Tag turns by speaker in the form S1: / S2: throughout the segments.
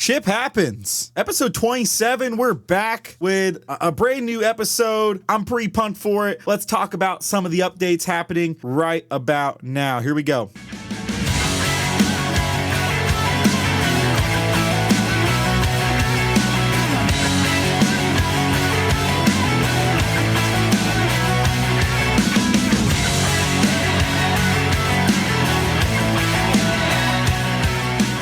S1: Chip Happens. Episode 27, we're back with a brand new episode. I'm pretty pumped for it. Let's talk about some of the updates happening right about now. Here we go.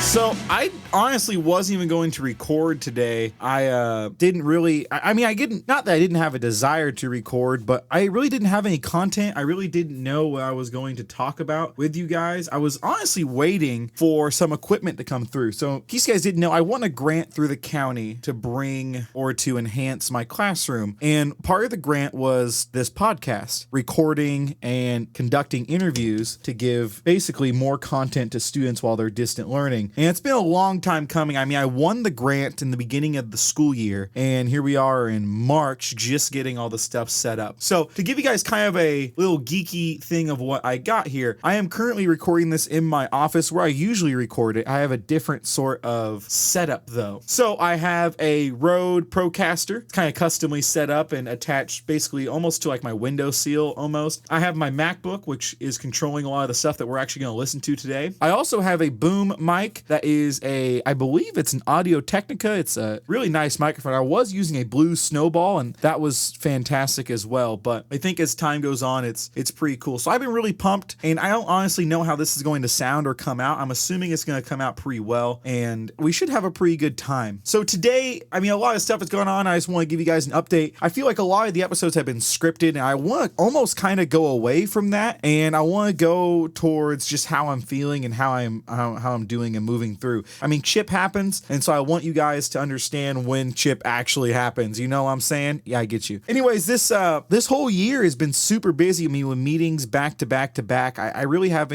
S1: So I honestly wasn't even going to record today. I didn't really, not that I didn't have a desire to record, but I really didn't have any content. I really didn't know what I was going to talk about with you guys. I was honestly waiting for some equipment to come through. So in case you guys didn't know, I won a grant through the county to bring or to enhance my classroom. And part of the grant was this podcast, recording and conducting interviews to give basically more content to students while they're distant learning. And it's been a long time coming. I won the grant in the beginning of the school year, and here we are in March just getting all the stuff set up. So to give you guys kind of a little geeky thing of what I got here, I am currently recording this in my office where I usually record it. I have a different sort of setup though. So I have a Rode Procaster, kind of customly set up and attached basically almost to like my window seal almost. I have my MacBook, which is controlling a lot of the stuff that we're actually going to listen to today. I also have a boom mic that is I believe it's an Audio Technica. It's a really nice microphone. I was using a Blue Snowball, and that was fantastic as well. But I think as time goes on, it's pretty cool. So I've been really pumped, and I don't honestly know how this is going to sound or come out. I'm assuming it's going to come out pretty well, and we should have a pretty good time. So today, a lot of stuff is going on. I just want to give you guys an update. I feel like a lot of the episodes have been scripted, and I want to almost kind of go away from that, and I want to go towards just how I'm feeling and how I'm doing and moving through. Chip happens, and so I want you guys to understand when Chip actually happens. You know what I'm saying? Yeah, I get you. Anyways, this whole year has been super busy. With meetings back to back to back. I really have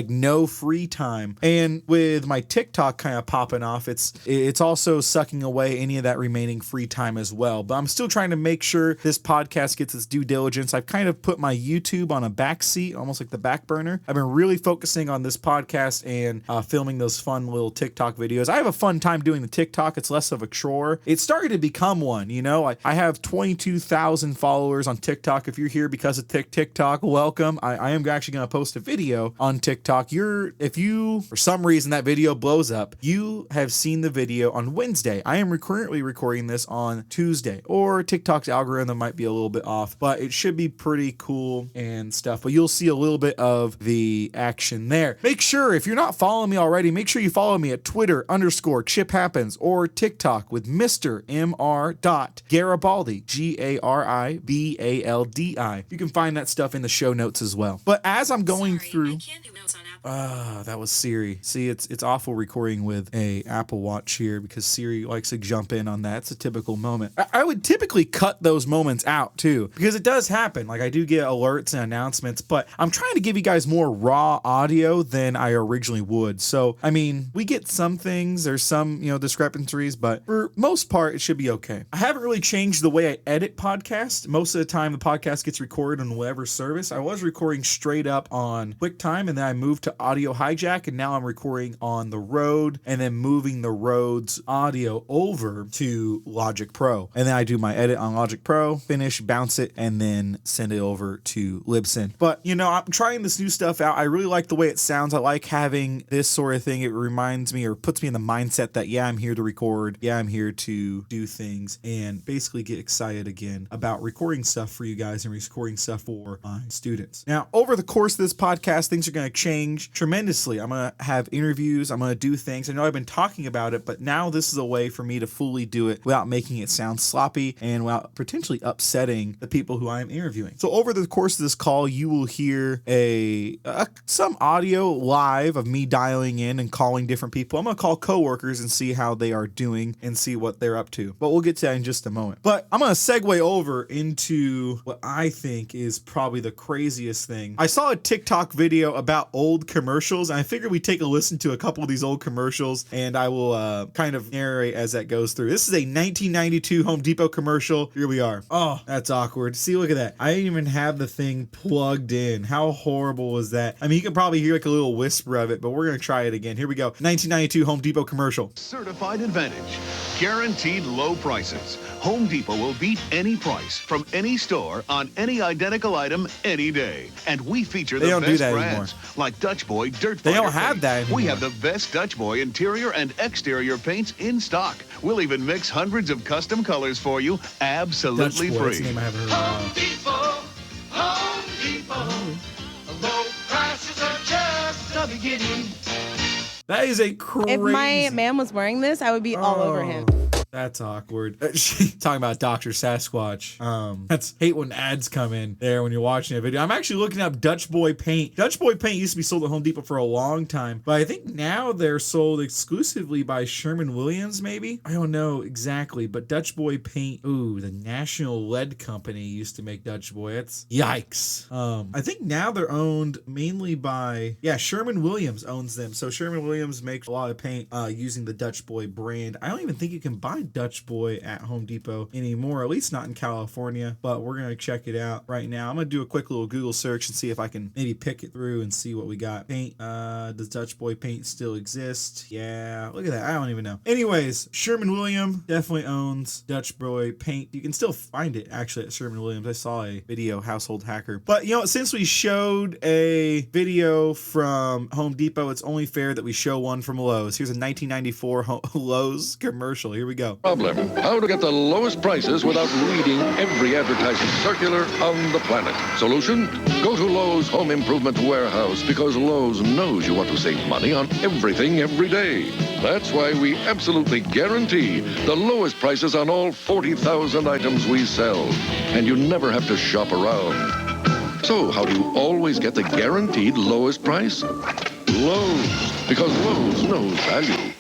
S1: no free time. And with my TikTok kind of popping off, it's also sucking away any of that remaining free time as well. But I'm still trying to make sure this podcast gets its due diligence. I've kind of put my YouTube on a back seat, almost like the back burner. I've been really focusing on this podcast and filming those fun little TikTok videos. I have a fun time doing the TikTok. It's less of a chore. It started to become one, I have 22,000 followers on TikTok. If you're here because of TikTok, welcome. I am actually going to post a video on TikTok. If you, for some reason, that video blows up, you have seen the video on Wednesday. I am currently recording this on Tuesday, or TikTok's algorithm might be a little bit off, but it should be pretty cool and stuff. But you'll see a little bit of the action there. Make sure, if you're not following me already, make sure you follow me at Twitter_Chip Happens or TikTok with Mr. Mr. Garibaldi, Garibaldi. You can find that stuff in the show notes as well. But as I'm going through, that was Siri. See, it's awful recording with a Apple Watch here because Siri likes to jump in on that. It's a typical moment. I would typically cut those moments out too, because it does happen. Like I do get alerts and announcements, but I'm trying to give you guys more raw audio than I originally would. So, we get some things, there's some, discrepancies, but for most part, it should be okay. I haven't really changed the way I edit podcasts. Most of the time, the podcast gets recorded on whatever service. I was recording straight up on QuickTime, and then I moved to Audio Hijack, and now I'm recording on the Rode, and then moving the Rode's audio over to Logic Pro. And then I do my edit on Logic Pro, finish, bounce it, and then send it over to Libsyn. But, I'm trying this new stuff out. I really like the way it sounds. I like having this sort of thing. It reminds me or puts me in the mindset that, yeah, I'm here to record. Yeah, I'm here to do things and basically get excited again about recording stuff for you guys and recording stuff for my students. Now, over the course of this podcast, things are going to change tremendously. I'm going to have interviews. I'm going to do things. I know I've been talking about it, but now this is a way for me to fully do it without making it sound sloppy and without potentially upsetting the people who I am interviewing. So over the course of this call, you will hear some audio live of me dialing in and calling different people. I'm going to call coworkers and see how they are doing and see what they're up to. But we'll get to that in just a moment. But I'm going to segue over into what I think is probably the craziest thing. I saw a TikTok video about old commercials, and I figured we'd take a listen to a couple of these old commercials, and I will kind of narrate as that goes through. This is a 1992 Home Depot commercial. Here we are. Oh, that's awkward. See, look at that. I didn't even have the thing plugged in. How horrible was that? You can probably hear like a little whisper of it, but we're going to try it again. Here we go. 1992 Home Depot Depot commercial.
S2: Certified advantage. Guaranteed low prices. Home Depot will beat any price from any store on any identical item any day. And we feature the best brands like Dutch Boy Dirt Fighter.
S1: They don't have that anymore.
S2: We have the best Dutch Boy interior and exterior paints in stock. We'll even mix hundreds of custom colors for you absolutely free.
S1: That's the name I haven't heard
S3: Home Depot, Home Depot. Low prices are just the beginning.
S1: That is a crazy...
S4: If my man was wearing this, I would be all over him.
S1: That's awkward. Talking about Dr. Sasquatch. That's hate when ads come in there when you're watching a video. I'm actually looking up Dutch Boy paint. Dutch Boy paint used to be sold at Home Depot for a long time, but I think now they're sold exclusively by Sherwin-Williams, maybe? I don't know exactly, but Dutch Boy paint, ooh, the National Lead Company used to make Dutch Boy. That's yikes. I think now they're owned mainly by, Sherwin-Williams owns them. So Sherwin-Williams makes a lot of paint using the Dutch Boy brand. I don't even think you can buy Dutch Boy at Home Depot anymore, at least not in California, but we're going to check it out right now. I'm going to do a quick little Google search and see if I can maybe pick it through and see what we got. Paint, does Dutch Boy paint still exist? Yeah, look at that. I don't even know. Anyways, Sherwin-Williams definitely owns Dutch Boy paint. You can still find it actually at Sherwin-Williams. I saw a video, Household Hacker. But you know, since we showed a video from Home Depot, it's only fair that we show one from Lowe's. Here's a 1994 Lowe's commercial. Here we go.
S5: Problem: how to get the lowest prices without reading every advertising circular on the planet. Solution: go to Lowe's Home Improvement Warehouse, because Lowe's knows you want to save money on everything every day. That's why we absolutely guarantee the lowest prices on all 40,000 items we sell. And you never have to shop around. So how do you always get the guaranteed lowest price? Lowe's, because Lowe's knows value.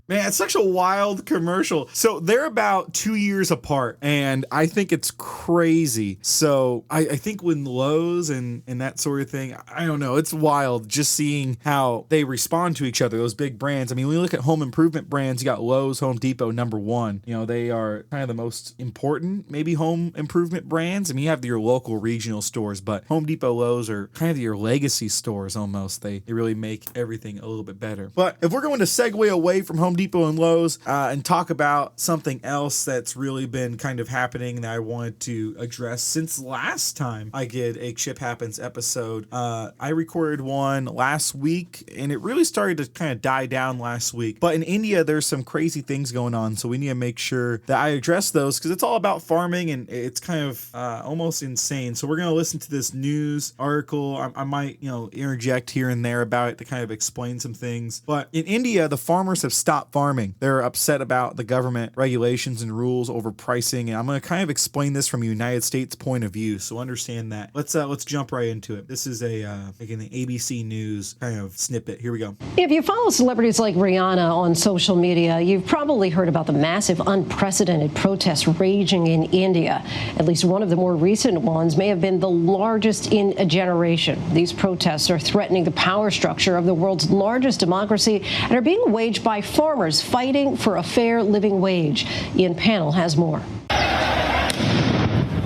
S1: Man, it's such a wild commercial. So they're about 2 years apart, and I think it's crazy. So I think when Lowe's and that sort of thing, I don't know, it's wild just seeing how they respond to each other, those big brands. I mean, when you look at home improvement brands, you got Lowe's, Home Depot, number one. You know, they are kind of the most important, maybe, home improvement brands. I mean, you have your local regional stores, but Home Depot, Lowe's are kind of your legacy stores almost. They really make everything a little bit better. But if we're going to segue away from Home Depot and Lowe's and talk about something else that's really been kind of happening that I wanted to address since last time I did a Chip Happens episode. I recorded one last week and it really started to kind of die down last week. But in India, there's some crazy things going on. So we need to make sure that I address those because it's all about farming and it's kind of almost insane. So we're going to listen to this news article. I might, interject here and there about it to kind of explain some things. But in India, the farmers have stopped farming. They're upset about the government regulations and rules over pricing, and I'm going to kind of explain this from a United States point of view, so understand that. Let's jump right into it. This is again, the ABC News kind of snippet. Here we go.
S6: If you follow celebrities like Rihanna on social media, you've probably heard about the massive, unprecedented protests raging in India. At least one of the more recent ones may have been the largest in a generation. These protests are threatening the power structure of the world's largest democracy and are being waged by farmers fighting for a fair living wage. Ian Pannell has more.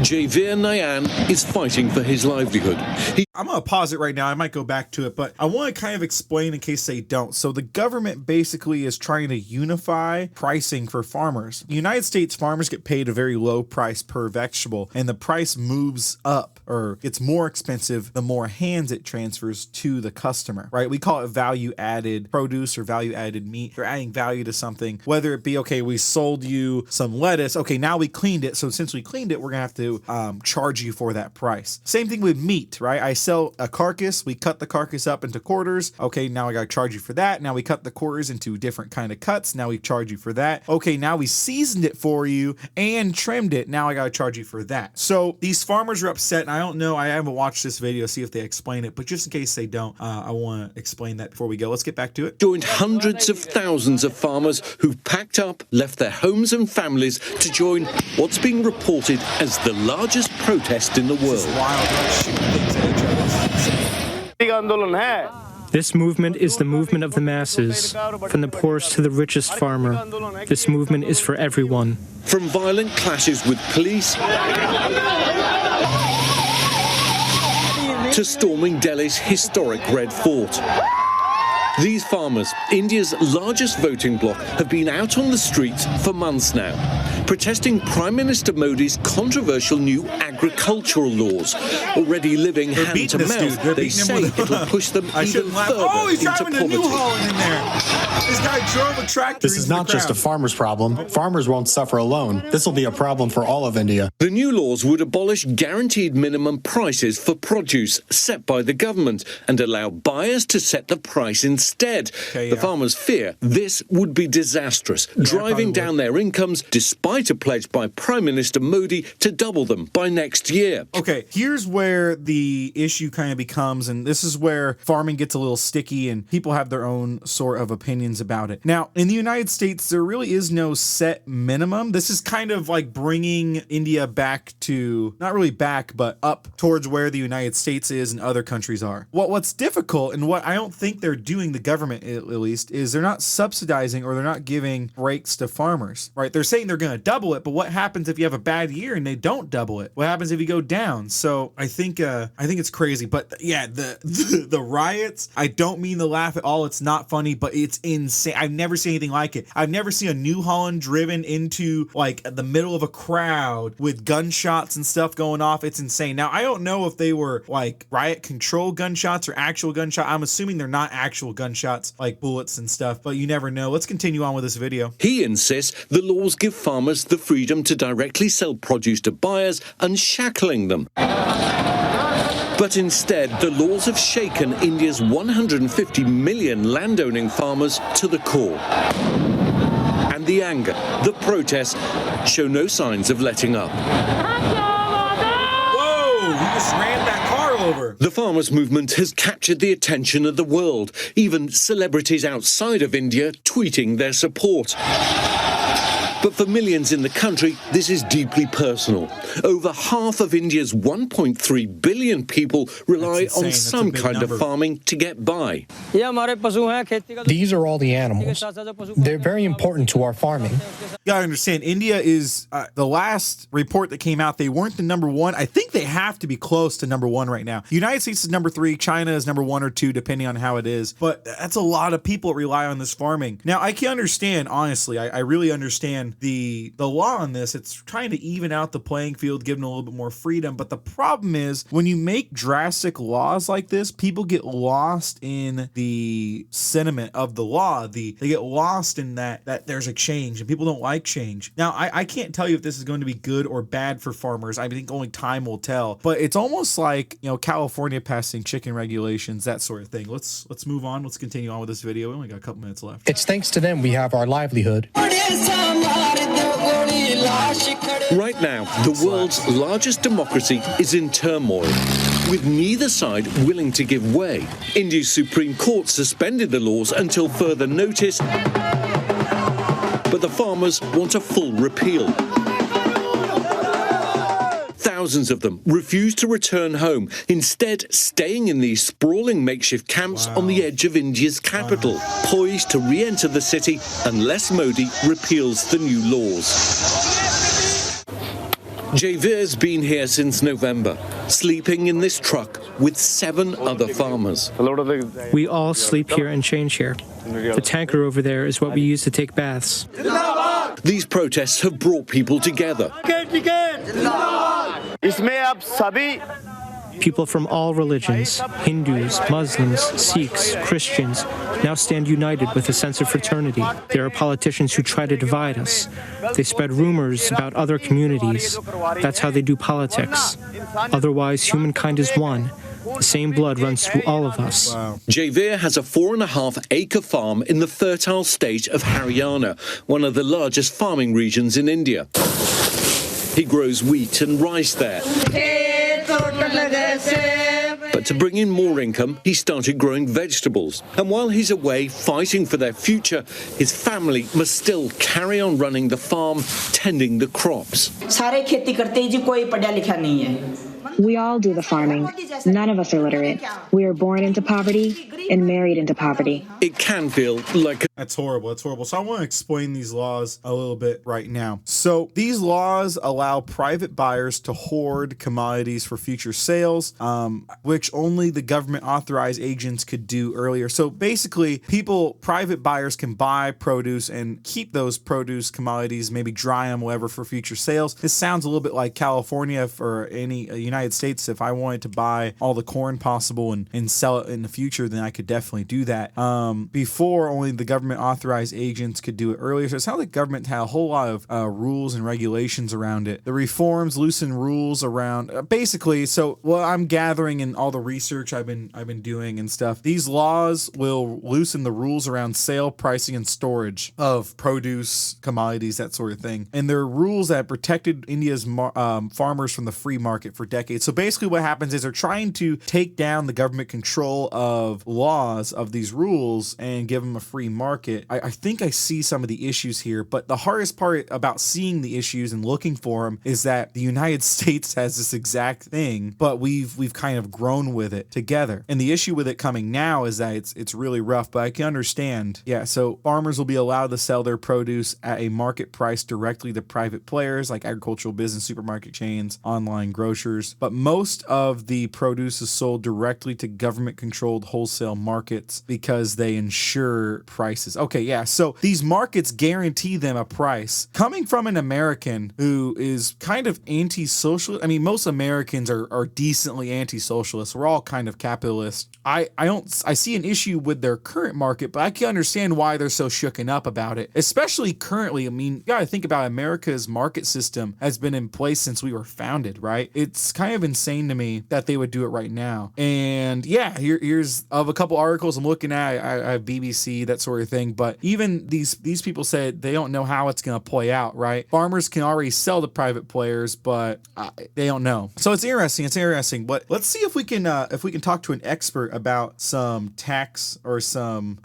S7: Javier Nayan is fighting for his livelihood.
S1: I'm going to pause it right now. I might go back to it, but I want to kind of explain in case they don't. So the government basically is trying to unify pricing for farmers. The United States farmers get paid a very low price per vegetable, and the price moves up or gets more expensive the more hands it transfers to the customer, right? We call it value added produce or value added meat. They're adding value to something, whether it be, okay, we sold you some lettuce. Okay, now we cleaned it. So since we cleaned it, we're going to have to charge you for that price. Same thing with meat, right? I sell a carcass, we cut the carcass up into quarters. Okay, now I gotta charge you for that. Now we cut the quarters into different kind of cuts. Now we charge you for that. Okay, now we seasoned it for you and trimmed it. Now I gotta charge you for that. So these farmers are upset, and I don't know, I haven't watched this video to see if they explain it, but just in case they don't, I want to explain that before we go. Let's get back to it.
S7: Joined hundreds of thousands of farmers who've packed up, left their homes and families to join what's being reported as the largest protest in the world.
S8: This movement is the movement of the masses, from the poorest to the richest farmer. This movement is for everyone.
S7: From violent clashes with police to storming Delhi's historic Red Fort. These farmers, India's largest voting bloc, have been out on the streets for months now, protesting Prime Minister Modi's controversial new agricultural laws. Already living hand to mouth, they say it'll push them even further
S1: he's
S7: into
S1: driving a New
S7: poverty.
S1: Holland in there. This guy drove a tractor.
S9: This is not just a farmer's problem. Farmers won't suffer alone. This will be a problem for all of India.
S7: The new laws would abolish guaranteed minimum prices for produce set by the government and allow buyers to set the price instead. The farmers fear this would be disastrous, driving down their incomes despite a pledge by Prime Minister Modi to double them by next year.
S1: Okay, here's where the issue kind of becomes, and this is where farming gets a little sticky and people have their own sort of opinions about it. Now, in the United States, there really is no set minimum. This is kind of like bringing India back to, not really back, but up towards where the United States is and other countries are. What's difficult, and what I don't think they're doing, the government at least, is they're not subsidizing or they're not giving breaks to farmers, right? They're saying they're going to double it, but what happens if you have a bad year and they don't double it? What happens if you go down? So I think it's crazy. But yeah, the riots, I don't mean to laugh at all. It's not funny, but it's insane. I've never seen anything like it. I've never seen a New Holland driven into like the middle of a crowd with gunshots and stuff going off. It's insane. Now, I don't know if they were like riot control gunshots or actual gunshots. I'm assuming they're not actual gunshots like bullets and stuff, but you never know. Let's continue on with this video.
S7: He insists the laws give farmers the freedom to directly sell produce to buyers, unshackling them. But instead, the laws have shaken India's 150 million landowning farmers to the core. And the anger, the protests, show no signs of letting up.
S1: Whoa, he just ran that car over.
S7: The farmers' movement has captured the attention of the world, even celebrities outside of India tweeting their support. But for millions in the country, this is deeply personal. Over half of India's 1.3 billion people rely on some kind of farming to get by.
S10: These are all the animals. They're very important to our farming.
S1: You gotta understand, India is the last report that came out, they weren't the number one. I think they have to be close to number one right now. The United States is number 3, China is number 1 or 2, depending on how it is. But that's a lot of people that rely on this farming. Now, I can understand, honestly, I really understand the law on this. It's trying to even out the playing field, give them a little bit more freedom. But the problem is, when you make drastic laws like this, people get lost in the sentiment of the law. They get lost in that there's a change, and people don't like change. Now, I can't tell you if this is going to be good or bad for farmers. I think only time will tell. But it's almost like, you know, California passing chicken regulations, that sort of thing. Let's move on. Let's continue on with this video. We only got a couple minutes left.
S10: It's thanks to them we have our livelihood.
S7: Right now, the world's largest democracy is in turmoil, with neither side willing to give way. India's Supreme Court suspended the laws until further notice, but the farmers want a full repeal. Thousands of them refuse to return home, instead staying in these sprawling makeshift camps on the edge of India's capital, poised to re-enter the city unless Modi repeals the new laws. Javeer's been here since November, sleeping in this truck with 7 other farmers.
S8: We all sleep here and change here. The tanker over there is what we use to take baths.
S7: These protests have brought people together.
S8: People from all religions, Hindus, Muslims, Sikhs, Christians, now stand united with a sense of fraternity. There are politicians who try to divide us. They spread rumors about other communities. That's how they do politics. Otherwise, humankind is one. The same blood runs through all of us.
S7: Javeer has a 4.5-acre farm in the fertile state of Haryana, one of the largest farming regions in India. He grows wheat and rice there. But to bring in more income, he started growing vegetables. And while he's away fighting for their future, his family must still carry on running the farm, tending the crops.
S11: We all do the farming. None of us are literate. We are born into poverty and married into poverty.
S7: It can feel like
S1: That's horrible. That's horrible. So I want to explain these laws a little bit right now. So these laws allow private buyers to hoard commodities for future sales, which only the government authorized agents could do earlier. So basically, private buyers can buy produce and keep those produce commodities, maybe dry them, whatever, for future sales. This sounds a little bit like California for any United States. If I wanted to buy all the corn possible and sell it in the future, then I could definitely do that. Before, only the government authorized agents could do it earlier. So it sounds like government had a whole lot of rules and regulations around it. The reforms loosen rules around basically. So what I'm gathering in all the research I've been doing and stuff, these laws will loosen the rules around sale, pricing, and storage of produce, commodities, that sort of thing. And there are rules that protected India's farmers from the free market for decades. So basically what happens is they're trying to take down the government control of laws, of these rules, and give them a free market. I think I see some of the issues here, but the hardest part about seeing the issues and looking for them is that the United States has this exact thing, but we've kind of grown with it together. And the issue with it coming now is that it's really rough, but I can understand. Yeah, so farmers will be allowed to sell their produce at a market price directly to private players like agricultural business, supermarket chains, online grocers, but most of the produce is sold directly to government-controlled wholesale markets because they ensure prices. Okay, yeah, so these markets guarantee them a price. Coming from an American who is kind of anti-socialist, I mean, most Americans are decently anti-socialist. We're all kind of capitalist. I see an issue with their current market, but I can understand why they're so shooken up about it, especially currently. I mean, you gotta think about America's market system has been in place since we were founded, right? It's kind of insane to me that they would do it right now. And yeah, here's of a couple articles I'm looking at. I have BBC, that sort of thing, but even these people said they don't know how it's going to play out, right? Farmers can already sell to private players, but they don't know. So it's interesting, but let's see if we can talk to an expert about some tax or some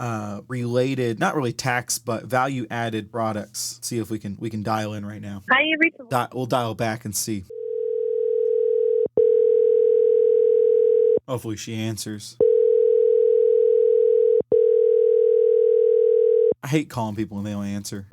S1: related, not really tax, but value added products. See if we can dial in right now.
S12: Hi, you reached.
S1: We'll dial back and see. Hopefully she answers. I hate calling people when they don't answer.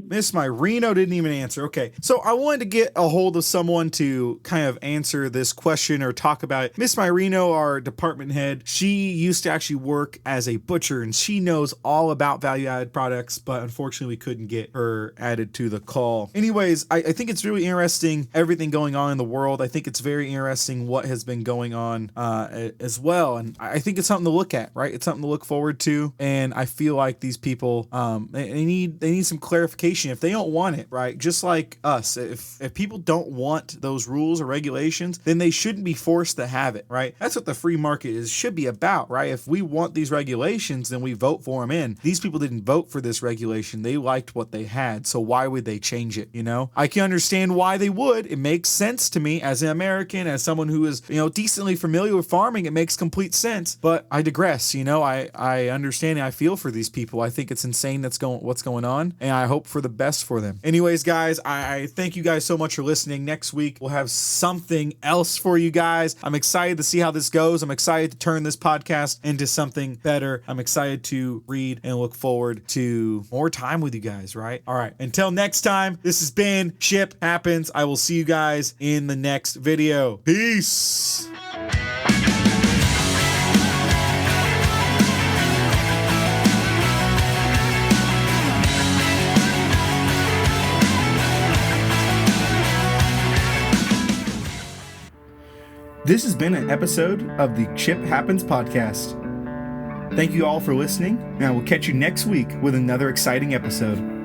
S1: Miss Myrino didn't even answer. Okay, so I wanted to get a hold of someone to kind of answer this question or talk about it. Miss Myrino, our department head, she used to actually work as a butcher and she knows all about value-added products, but unfortunately we couldn't get her added to the call. Anyways, I think it's really interesting, everything going on in the world. I think it's very interesting what has been going on as well, and I think it's something to look at, right? It's something to look forward to, and I feel like these people, they need some clarification if they don't want it, right? Just like us, if people don't want those rules or regulations, then they shouldn't be forced to have it, right? That's what the free market should be about, right? If we want these regulations, then we vote for them in. These people didn't vote for this regulation. They liked what they had, so why would they change it, you know? I can understand why they would. It makes sense to me as an American, as someone who is, decently familiar with farming. It makes complete sense, but I digress, I understand and I feel for these people. I think it's insane what's going on, and I hope for the best for them. Anyways, guys, I thank you guys so much for listening. Next week, we'll have something else for you guys. I'm excited to see how this goes. I'm excited to turn this podcast into something better. I'm excited to read and look forward to more time with you guys, right? All right. Until next time, this has been Ship Happens. I will see you guys in the next video. Peace. This has been an episode of the Chip Happens podcast. Thank you all for listening, and I will catch you next week with another exciting episode.